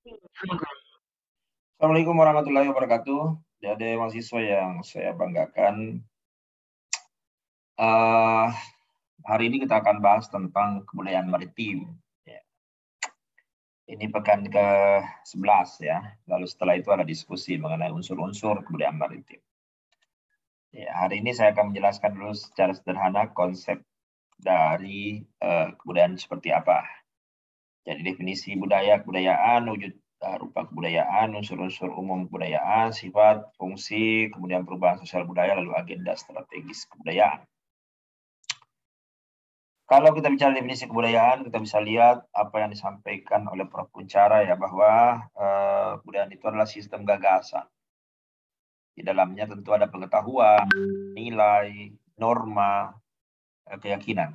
Assalamualaikum warahmatullahi wabarakatuh. Jadi mahasiswa yang saya banggakan, eh, hari ini kita akan bahas tentang kebudayaan maritim. Ya, ini pekan ke-11 ya. Lalu setelah itu ada diskusi mengenai unsur-unsur kebudayaan maritim. Ya, hari ini saya akan menjelaskan dulu secara sederhana konsep dari kebudayaan seperti apa. Jadi definisi budaya, kebudayaan, wujud rupa kebudayaan, unsur-unsur umum kebudayaan, sifat, fungsi, kemudian perubahan sosial budaya, lalu agenda strategis kebudayaan. Kalau kita bicara definisi kebudayaan, kita bisa lihat apa yang disampaikan oleh Prof. Kunchara ya, bahwa kebudayaan itu adalah sistem gagasan. Di dalamnya tentu ada pengetahuan, nilai, norma, keyakinan.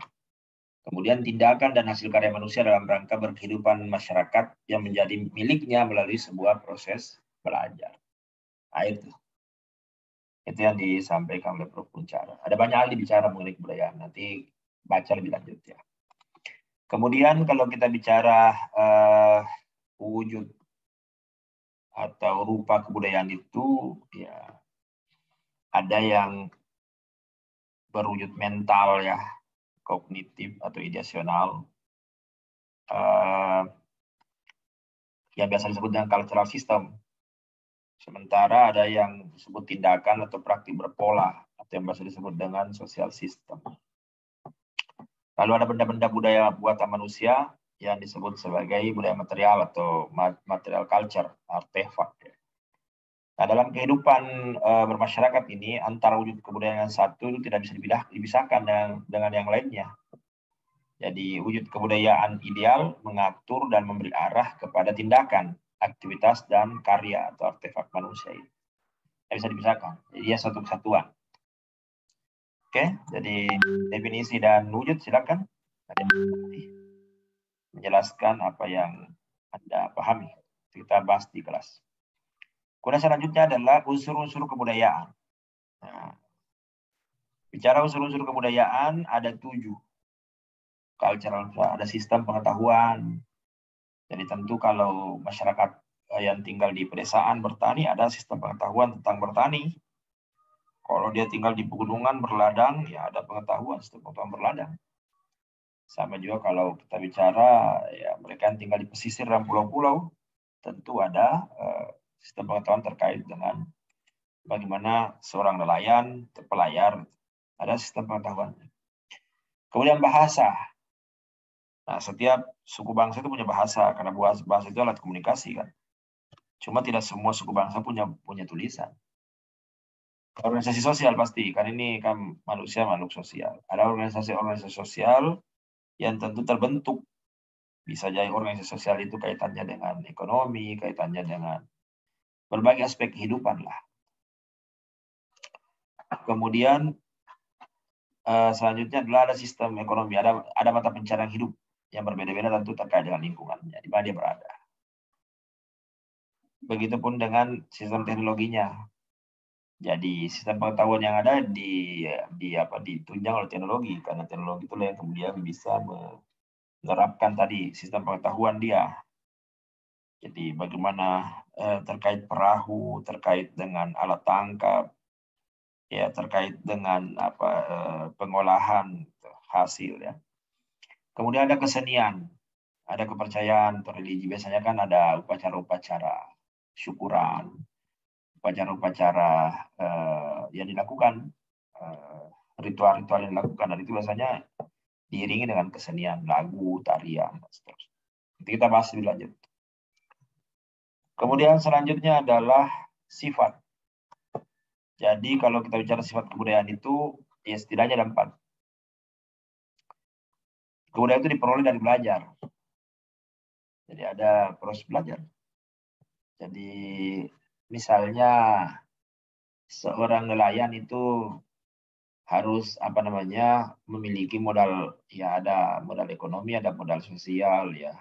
Kemudian tindakan dan hasil karya manusia dalam rangka berkehidupan masyarakat yang menjadi miliknya melalui sebuah proses belajar. Nah, itu yang disampaikan oleh Prof. Kunchara. Ada banyak hal dibicara mengenai kebudayaan. Nanti baca lebih lanjut ya. Kemudian kalau kita bicara wujud atau rupa kebudayaan itu, ya ada yang berwujud mental ya, kognitif atau ideasional, yang biasa disebut dengan cultural system. Sementara ada yang disebut tindakan atau praktik berpola, atau yang biasa disebut dengan social system. Lalu ada benda-benda budaya buatan manusia yang disebut sebagai budaya material atau material culture, artefak. Nah, dalam kehidupan bermasyarakat ini, antara wujud kebudayaan yang satu itu tidak bisa dipisahkan dengan yang lainnya. Jadi, wujud kebudayaan ideal mengatur dan memberi arah kepada tindakan, aktivitas, dan karya atau artefak manusia ini. Tidak bisa dipisahkan. Jadi, dia satu kesatuan. Oke, jadi definisi dan wujud silakan. Menjelaskan apa yang Anda pahami. Kita bahas di kelas. Kemudian selanjutnya adalah unsur-unsur kebudayaan. Nah, bicara unsur-unsur kebudayaan ada 7. Cultural, ada sistem pengetahuan. Jadi tentu kalau masyarakat yang tinggal di pedesaan bertani, ada sistem pengetahuan tentang bertani. Kalau dia tinggal di pegunungan berladang, ya ada pengetahuan sistem pengetahuan berladang. Sama juga kalau kita bicara ya mereka yang tinggal di pesisir dan pulau-pulau, tentu ada sistem pengetahuan terkait dengan bagaimana seorang nelayan, pelayar, ada sistem pengetahuan. Kemudian bahasa. Nah, setiap suku bangsa itu punya bahasa, karena bahasa itu alat komunikasi kan. Cuma tidak semua suku bangsa punya tulisan. Organisasi sosial pasti, kan ini kan manusia makhluk sosial. Ada organisasi-organisasi sosial yang tentu terbentuk. Bisa jadi organisasi sosial itu kaitannya dengan ekonomi, kaitannya dengan berbagai aspek kehidupan lah. Kemudian selanjutnya adalah ada sistem ekonomi, ada mata pencarian hidup yang berbeda-beda tentu terkait dengan lingkungannya, di mana dia berada. Begitupun dengan sistem teknologinya. Jadi sistem pengetahuan yang ada ditunjang oleh teknologi, karena teknologi itu yang kemudian bisa menerapkan tadi sistem pengetahuan dia. Jadi bagaimana terkait perahu, terkait dengan alat tangkap, ya terkait dengan pengolahan hasil ya. Kemudian ada kesenian, ada kepercayaan atau religi. Biasanya kan ada upacara-upacara syukuran, upacara-upacara yang dilakukan, ritual-ritual yang dilakukan, dan itu biasanya diiringi dengan kesenian, lagu, tarian, dan seterusnya. Nanti kita bahas lebih lanjut. Kemudian selanjutnya adalah sifat. Jadi kalau kita bicara sifat kebudayaan itu, ya setidaknya ada 4. Kebudayaan itu diperoleh dari belajar. Jadi ada proses belajar. Jadi misalnya seorang nelayan itu harus memiliki modal, ya ada modal ekonomi, ada modal sosial ya.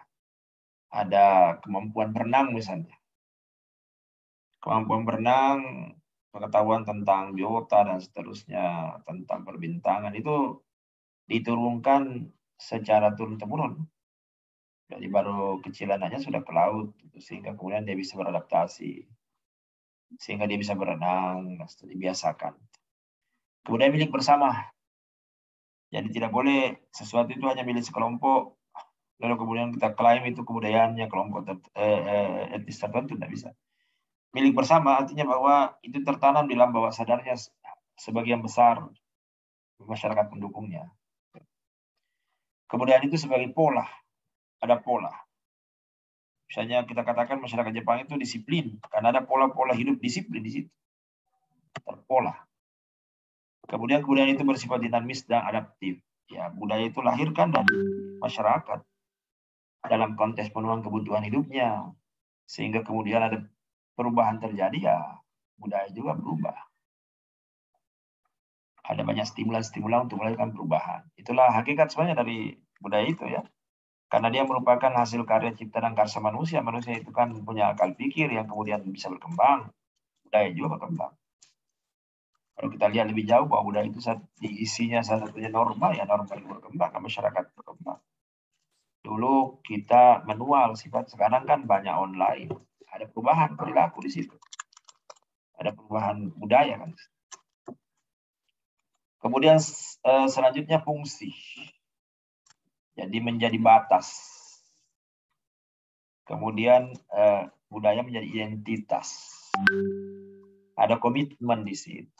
Ada kemampuan berenang misalnya. Kemampuan berenang, pengetahuan tentang biota dan seterusnya, tentang perbintangan itu diturunkan secara turun-temurun. Jadi baru kecil anaknya sudah ke laut, sehingga kemudian dia bisa beradaptasi, sehingga dia bisa berenang, dibiasakan. Kemudian milik bersama. Jadi tidak boleh sesuatu itu hanya milik sekelompok, lalu kemudian kita klaim itu kebudayaannya kelompok etnis tertentu, tidak bisa. Milik bersama artinya bahwa itu tertanam di dalam bawah sadarnya sebagian besar masyarakat pendukungnya. Kemudian itu sebagai pola, ada pola. Misalnya kita katakan masyarakat Jepang itu disiplin, karena ada pola-pola hidup disiplin di situ. Terpola. Kemudian itu bersifat dinamis dan adaptif. Ya, budaya itu lahirkan dari masyarakat dalam konteks penuhan kebutuhan hidupnya, sehingga kemudian ada perubahan terjadi, ya budaya juga berubah. Ada banyak stimulan-stimulan untuk melahirkan perubahan. Itulah hakikat sebenarnya dari budaya itu ya. Karena dia merupakan hasil karya cipta dan karsa manusia. Manusia itu kan punya akal pikir yang kemudian bisa berkembang. Budaya juga berkembang. Kalau kita lihat lebih jauh bahwa budaya itu isinya salah satunya norma, ya norma yang berkembang, masyarakat berkembang. Dulu kita manual sifat, sekarang kan banyak online. Ada perubahan perilaku di situ. Ada perubahan budaya kan. Kemudian selanjutnya fungsi. Jadi menjadi batas. Kemudian budaya menjadi identitas. Ada komitmen di situ.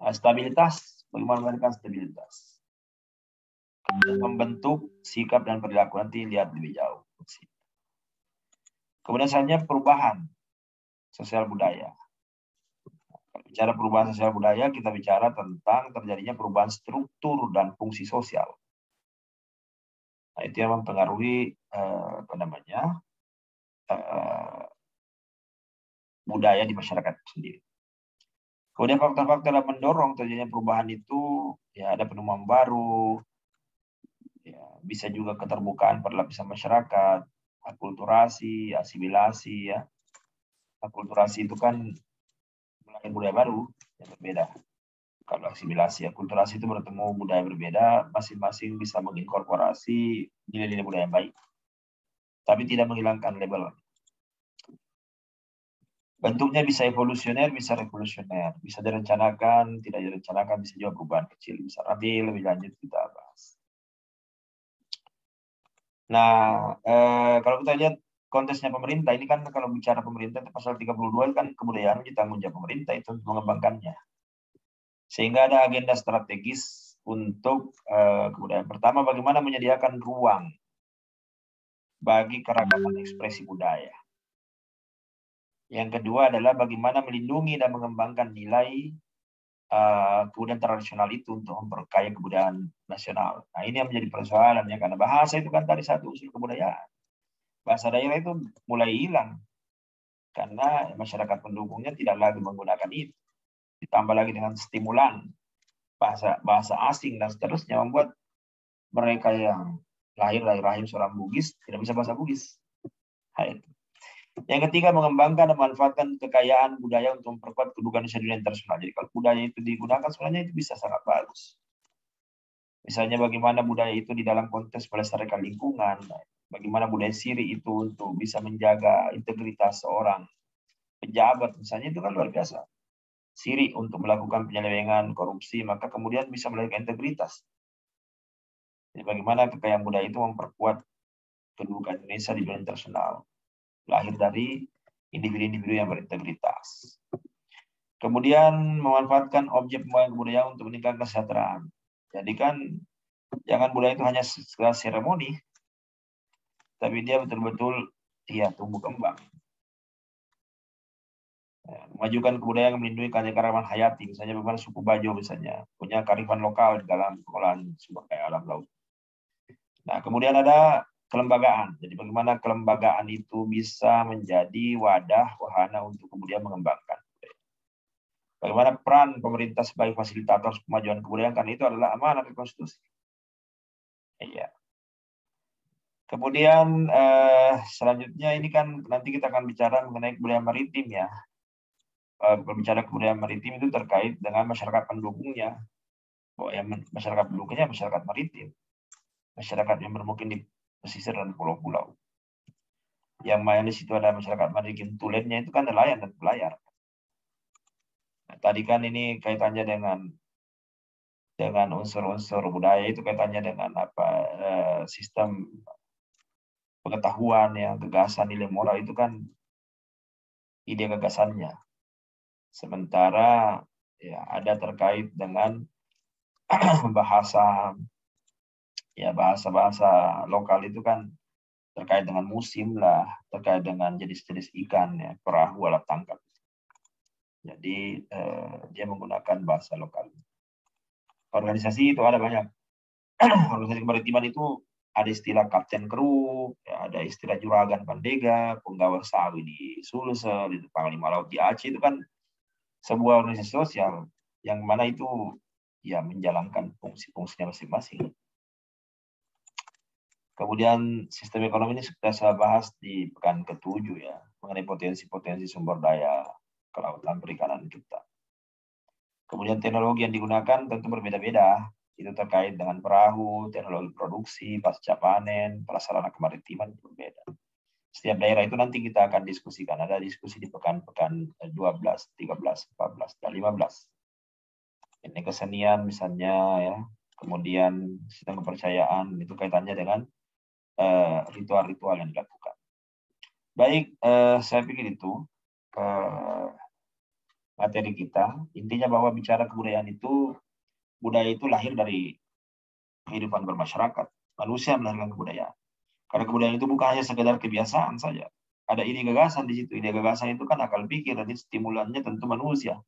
Stabilitas, bagaimana memberikan stabilitas. Kemudian membentuk sikap dan perilaku, nanti lihat lebih jauh. Kemudian selanjutnya perubahan sosial budaya. Kalau bicara perubahan sosial budaya, kita bicara tentang terjadinya perubahan struktur dan fungsi sosial. Nah, itu yang mempengaruhi budaya di masyarakat sendiri. Kemudian faktor-faktor yang mendorong terjadinya perubahan itu, ya ada penemuan baru, ya, bisa juga keterbukaan pada lapisan masyarakat, akulturasi, asimilasi, ya. Akulturasi itu kan melahirkan budaya baru yang berbeda. Kalau asimilasi, akulturasi itu bertemu budaya berbeda, masing-masing bisa menginkorporasi nilai-nilai budaya yang baik, tapi tidak menghilangkan label. Bentuknya bisa evolusioner, bisa revolusioner, bisa direncanakan, tidak direncanakan, bisa juga perubahan kecil, bisa nanti lebih lanjut kita bahas. Nah, kalau kita lihat konteksnya pemerintah, ini kan kalau bicara pemerintah, pasal 32 kan kebudayaan itu tanggung jawab pemerintah itu untuk mengembangkannya. Sehingga ada agenda strategis untuk kebudayaan. Pertama, bagaimana menyediakan ruang bagi keragaman ekspresi budaya. Yang kedua adalah bagaimana melindungi dan mengembangkan nilai kebudayaan tradisional itu untuk memperkaya kebudayaan nasional. Nah, ini yang menjadi persoalannya, karena bahasa itu kan tadi satu unsur kebudayaan. Bahasa daerah itu mulai hilang karena masyarakat pendukungnya tidak lagi menggunakan itu. Ditambah lagi dengan stimulan bahasa asing dan seterusnya, membuat mereka yang lahir dari rahim seorang Bugis tidak bisa bahasa Bugis. Yang ketiga, mengembangkan dan memanfaatkan kekayaan budaya untuk memperkuat kedudukan Indonesia di dunia internasional. Jadi kalau budaya itu digunakan, sebenarnya itu bisa sangat bagus. Misalnya bagaimana budaya itu di dalam konteks melestarikan lingkungan, bagaimana budaya siri itu untuk bisa menjaga integritas seorang pejabat, misalnya itu kan luar biasa. Siri untuk melakukan penyelewengan, korupsi, maka kemudian bisa melahirkan integritas. Jadi bagaimana kekayaan budaya itu memperkuat kedudukan Indonesia di dunia internasional. Lahir dari individu-individu yang berintegritas. Kemudian memanfaatkan objek pembangunan budaya untuk meningkatkan kesejahteraan. Jadi kan jangan budaya itu hanya sekedar seremoni, tapi dia betul-betul tumbuh kembang. Memajukan kebudayaan yang melindungi keanekaragaman hayati, misalnya bagaimana suku Bajo misalnya punya kearifan lokal di dalam pengolahan sumber daya alam laut. Nah, kemudian ada kelembagaan. Jadi bagaimana kelembagaan itu bisa menjadi wadah, wahana untuk kemudian mengembangkan. Bagaimana peran pemerintah sebagai fasilitator kemajuan kebudayaan, karena itu adalah amanat konstitusi. Iya. Kemudian selanjutnya ini kan nanti kita akan bicara mengenai kebudayaan maritim ya. Berbicara kebudayaan maritim itu terkait dengan masyarakat pendukungnya. Bahwa masyarakat pendukungnya masyarakat maritim. Masyarakat yang bermukim di pesisir dan pulau-pulau. Yang mayoritas itu ada masyarakat Marigin Tulennya itu kan nelayan dan pelayar. Nah, tadi kan ini kaitannya dengan unsur-unsur budaya, itu kaitannya dengan sistem pengetahuan, ya, gagasan, nilai moral itu kan ide gagasannya. Sementara ya ada terkait dengan bahasa, ya, bahasa lokal itu kan terkait dengan musim lah, terkait dengan jenis-jenis ikan, ya, perahu, alat tangkap. Jadi dia menggunakan bahasa lokal. Organisasi itu ada banyak. Organisasi kemaritiman itu ada istilah kapten kru, ya, ada istilah juragan pandega, penggawa sawi di Sulsel, di Panglima Laut di Aceh, itu kan sebuah organisasi sosial yang mana itu ya menjalankan fungsi-fungsinya masing-masing. Kemudian sistem ekonomi ini sudah saya bahas di pekan ke-7 ya, mengenai potensi-potensi sumber daya kelautan perikanan kita. Kemudian teknologi yang digunakan tentu berbeda-beda. Itu terkait dengan perahu, teknologi produksi, pasca panen, prasarana kemaritiman berbeda. Setiap daerah itu nanti kita akan diskusikan. Ada diskusi di pekan-pekan 12, 13, 14, dan 15. Ini kesenian misalnya, ya. Kemudian sistem kepercayaan, itu kaitannya dengan ritual-ritual yang dilakukan. Baik, saya pikir itu materi kita. Intinya bahwa bicara kebudayaan itu, budaya itu lahir dari kehidupan bermasyarakat. Manusia melahirkan kebudayaan. Karena kebudayaan itu bukan hanya sekedar kebiasaan saja. Ada ide gagasan di situ. Ide gagasan itu kan akal pikir, dan stimulannya tentu manusia.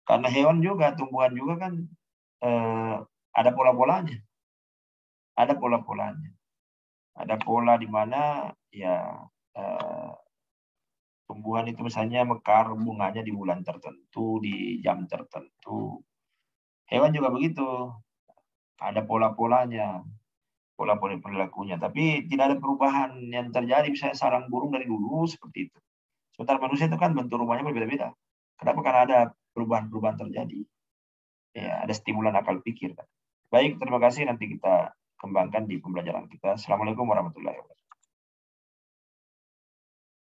Karena hewan juga, tumbuhan juga kan ada pola-polanya. Ada pola-polanya. Ada pola di mana ya tumbuhan itu misalnya mekar bunganya di bulan tertentu, di jam tertentu. Hewan juga begitu. Ada pola-polanya, pola-pola perilakunya. Tapi tidak ada perubahan yang terjadi. Misalnya sarang burung dari dulu seperti itu. Sementara manusia itu kan bentuk rumahnya berbeda-beda. Kenapa? Karena ada perubahan-perubahan terjadi. Ya, ada stimulan akal pikir. Baik, terima kasih. Nanti kita kembangkan di pembelajaran kita. Assalamualaikum warahmatullahi wabarakatuh.